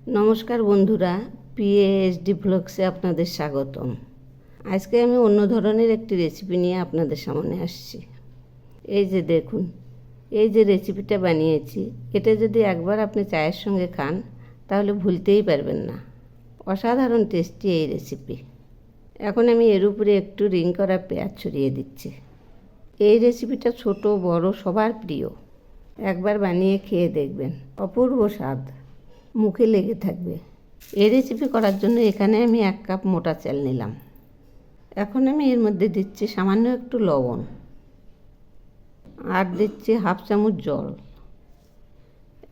নমস্কার বন্ধুরা, পিএএসডি ব্লগসে আপনাদের স্বাগতম। আজকে আমি অন্য ধরনের একটি রেসিপি নিয়ে আপনাদের সামনে আসছি। এই যে দেখুন, এই যে রেসিপিটা বানিয়েছি, এটা যদি একবার আপনি চায়ের সঙ্গে খান তাহলে ভুলতেই পারবেন না। অসাধারণ টেস্টি এই রেসিপি। এখন আমি এর উপরে একটু রিং করা পেঁয়াজ ছড়িয়ে দিচ্ছি। এই রেসিপিটা ছোট বড় সবার প্রিয়। একবার বানিয়ে খেয়ে দেখবেন, অপূর্ব স্বাদ, মুখে লেগে থাকবে। এই রেসিপি করার জন্য এখানে আমি 1 কাপ মোটা চাল নিলাম। এখন আমি এর মধ্যে দিচ্ছি সামান্য একটু লবণ, আর দিচ্ছি 1/2 চামচ জল।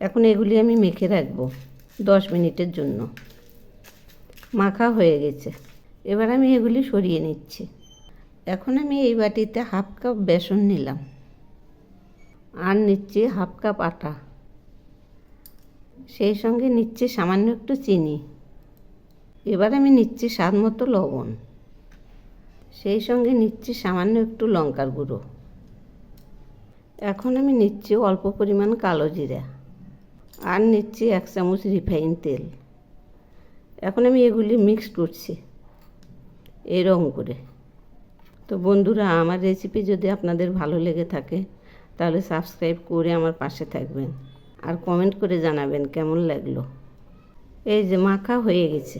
এখন এগুলি আমি মেখে রাখবো 10 মিনিটের জন্য। মাখা হয়ে গেছে, এবার আমি এগুলি সরিয়ে নিচ্ছি। এখন আমি এই বাটিতে 1/2 কাপ বেসন নিলাম, আর নিচ্ছি 1/2 কাপ আটা। সেই সঙ্গে নিচ্ছি সামান্য একটু চিনি। এবার আমি নিচ্ছি স্বাদ মতো লবণ। সেই সঙ্গে নিচ্ছি সামান্য একটু লঙ্কার গুঁড়ো। এখন আমি নিচ্ছি অল্প পরিমাণ কালো জিরা, আর নিচ্ছি 1 চামচ রিফাইন তেল। এখন আমি এগুলি মিক্স করছি এরকম করে। তো বন্ধুরা, আমার রেসিপি যদি আপনাদের ভালো লেগে থাকে তাহলে সাবস্ক্রাইব করে আমার পাশে থাকবেন, আর কমেন্ট করে জানাবেন কেমন লাগলো। এই যে মাখা হয়ে গেছে,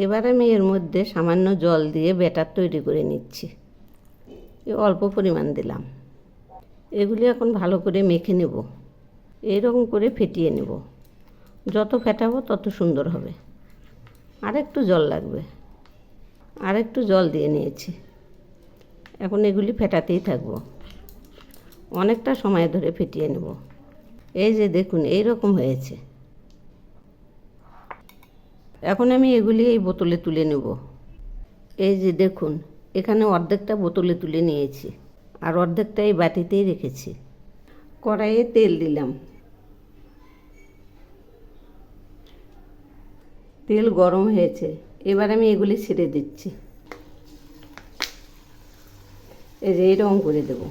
এবার আমি এর মধ্যে সামান্য জল দিয়ে ব্যাটার তৈরি করে নিচ্ছি। অল্প পরিমাণ দিলাম। এগুলি এখন ভালো করে মেখে নেব, এইরকম করে ফেটিয়ে নেব। যত ফেটাবো তত সুন্দর হবে। আর একটু জল লাগবে, আর একটু জল দিয়ে নিয়েছি। এখন এগুলি ফেটাতেই থাকবো, অনেকটা সময় ধরে ফেটিয়ে নেব। এই যে দেখুন, এই রকম হয়েছে। এখন আমি এগুলি এই বোতলে তুলে নেব। এই যে দেখুন, এখানে অর্ধেকটা বোতলে তুলে নিয়েছি, আর অর্ধেকটা এই বাটিতেই রেখেছি। কড়াইয়ে তেল দিলাম, তেল গরম হয়েছে। এবার আমি এগুলি ছেড়ে দিচ্ছি। এই যে এইরকম করে দেব।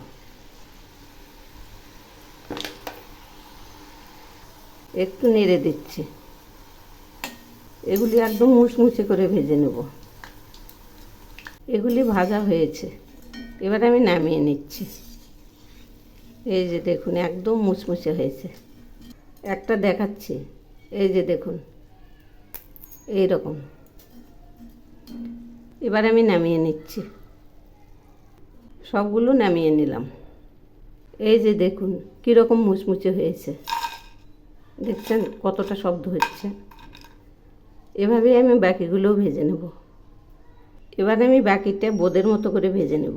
একটু নেড়ে দিচ্ছি। এগুলি একদম মুচমুচে করে ভেজে নেব। এগুলি ভাজা হয়েছে, এবার আমি নামিয়ে নিচ্ছি। এই যে দেখুন, একদম মুচমুচে হয়েছে। একটা দেখাচ্ছি, এই যে দেখুন, এই রকম। এবার আমি নামিয়ে নিচ্ছি। সবগুলো নামিয়ে নিলাম। এই যে দেখুন কীরকম মুচমুচে হয়েছে, দেখছেন কতটা শব্দ হচ্ছে। এভাবেই আমি বাকিগুলোও ভেজে নেব। এবার আমি বাকিটা বোঁদের মতো করে ভেজে নেব,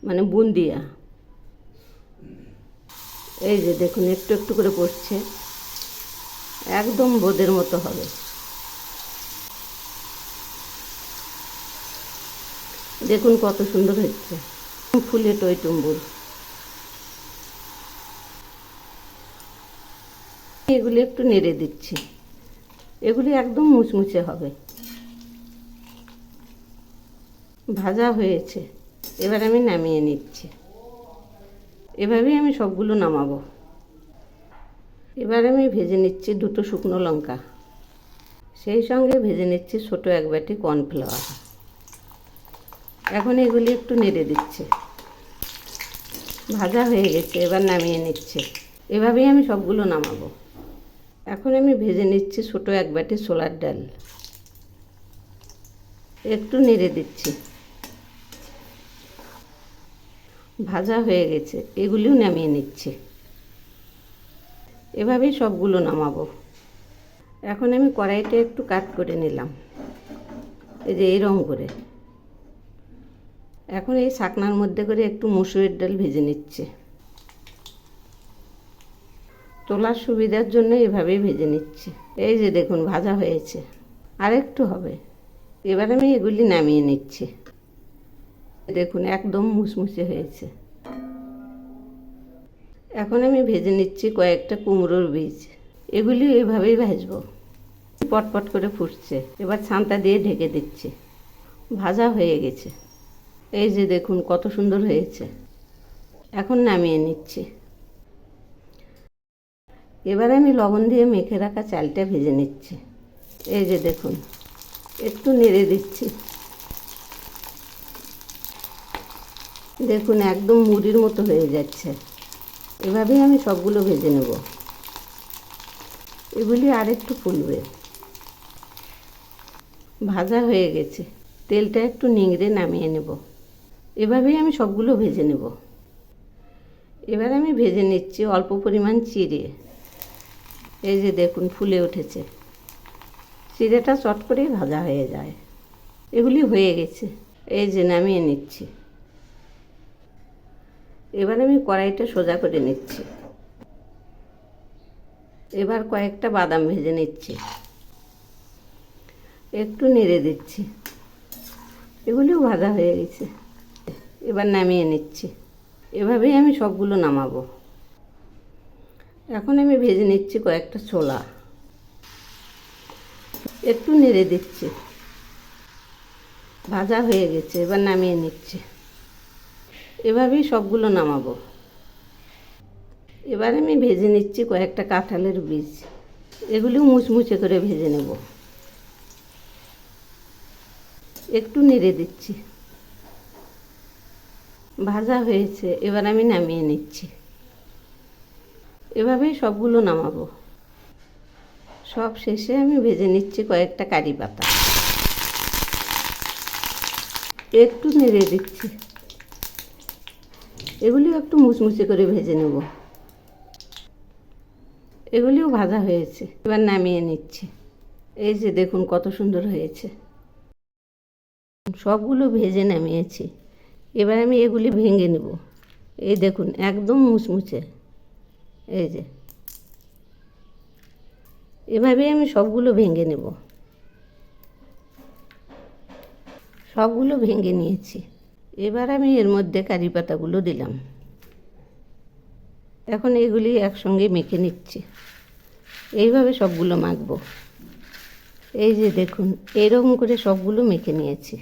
মানে বুন্দিয়া। এই যে দেখুন, একটু একটু করে পড়ছে, একদম বোঁদের মতো হবে। দেখুন কত সুন্দর হচ্ছে, ফুলে টইটুম্বুর। এগুলি একটু নেড়ে দিচ্ছি। এগুলি একদম মুচমুচে হবে। ভাজা হয়েছে, এবার আমি নামিয়ে নিচ্ছি। এভাবেই আমি সবগুলো নামাবো। এবার আমি ভেজে নিচ্ছি 2টো শুকনো লঙ্কা। সেই সঙ্গে ভেজে নিচ্ছি ছোটো 1 বাটি কর্নফ্লাওয়ার। এখন এগুলি একটু নেড়ে দিচ্ছি। ভাজা হয়ে গেছে, এবার নামিয়ে নিচ্ছি। এভাবেই আমি সবগুলো নামাবো। এখন আমি ভেজে নিচ্ছি ছোটো 1 বাটি ছোলার ডাল। একটু নেড়ে দিচ্ছি। ভাজা হয়ে গেছে, এগুলিও নামিয়ে নিচ্ছি। এভাবেই সবগুলো নামাবো। এখন আমি কড়াইটা একটু কাট করে নিলাম, এই যে এইরকম করে। এখন এই ছাকনার মধ্যে করে একটু মসুরের ডাল ভেজে নিচ্ছে। তোলার সুবিধার জন্য এভাবেই ভেজে নিচ্ছি। এই যে দেখুন ভাজা হয়েছে, আর একটু হবে। এবার আমি এগুলি নামিয়ে নিচ্ছি। দেখুন একদম মুচমুচে হয়েছে। এখন আমি ভেজে নিচ্ছি কয়েকটা কুমড়োর বীজ। এগুলি এইভাবেই ভাজবো। পটপট করে ফুটছে, এবার ছান্তা দিয়ে ঢেকে দিচ্ছি। ভাজা হয়ে গেছে। এই যে দেখুন কত সুন্দর হয়েছে। এখন নামিয়ে নিচ্ছি। এবার আমি লবণ দিয়ে মেখে রাখা চালটা ভেজে নিচ্ছি। এই যে দেখুন, একটু নেড়ে দিচ্ছি। দেখুন একদম মুড়ির মতো হয়ে যাচ্ছে। এভাবেই আমি সবগুলো ভেজে নেব। এগুলি আর একটু ফুলবে। ভাজা হয়ে গেছে, তেলটা একটু নিংড়ে নামিয়ে নেব। এভাবেই আমি সবগুলো ভেজে নেব। এবার আমি ভেজে নিচ্ছি অল্প পরিমাণ চিড়ে। এই যে দেখুন ফুলে উঠেছে। চিড়েটা চট করেই ভাজা হয়ে যায়। এগুলি হয়ে গেছে, এই যে নামিয়ে নিচ্ছি। এবার আমি কড়াইটা সোজা করে নিচ্ছি। এবার কয়েকটা বাদাম ভেজে নিচ্ছি, একটু নেড়ে দিচ্ছি। এগুলিও ভাজা হয়ে গেছে। এবার নামিয়ে নিচ্ছি। এভাবেই আমি সবগুলো নামাবো। এখন আমি ভেজে নিচ্ছি কয়েকটা ছোলা, একটু নেড়ে দিচ্ছি। ভাজা হয়ে গেছে, এবার নামিয়ে নিচ্ছি। এভাবেই সবগুলো নামাবো। এবার আমি ভেজে নিচ্ছি কয়েকটা কাঁঠালের বীজ। এগুলিও মুচমুচে করে ভেজে নেব। একটু নেড়ে দিচ্ছি। ভাজা হয়েছে, এবার আমি নামিয়ে নিচ্ছি। এভাবেই সবগুলো নামাবো। সব শেষে আমি ভেজে নিচ্ছি কয়েকটা কারি পাতা, একটু নেড়ে দিচ্ছি। এগুলিও একটু মুচমুচে করে ভেজে নেব। এগুলিও ভাজা হয়েছে, এবার নামিয়ে নিচ্ছি। এই যে দেখুন কত সুন্দর হয়েছে। সবগুলো ভেজে নামিয়েছি। এবার আমি এগুলি ভেঙে নেব। এই দেখুন একদম মুচমুচে। এই যে এভাবেই আমি সবগুলো ভেঙে নেব। সবগুলো ভেঙে নিয়েছি। এবার আমি এর মধ্যে কারি পাতাগুলো দিলাম। এখন এগুলি একসঙ্গে মেখে নিচ্ছি। এইভাবে সবগুলো মাখবো। এই যে দেখুন এরকম করে সবগুলো মেখে নিয়েছি।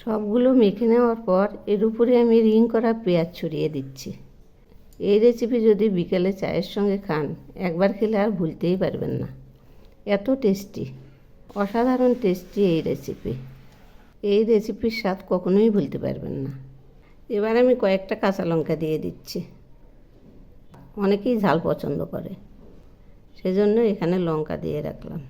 সবগুলো মেখে নেওয়ার পর এর উপরে আমি রিং করা পেঁয়াজ ছড়িয়ে দিচ্ছি। এই রেসিপি যদি বিকেলে চায়ের সঙ্গে খান, একবার খেলে আর ভুলতেই পারবেন না। এত টেস্টি, অসাধারণ টেস্টি এই রেসিপি। এই রেসিপির স্বাদ কখনোই ভুলতে পারবেন না। এবার আমি কয়েকটা কাঁচা লঙ্কা দিয়ে দিচ্ছি। অনেকেই ঝাল পছন্দ করে, সেজন্য এখানে লঙ্কা দিয়ে রাখলাম।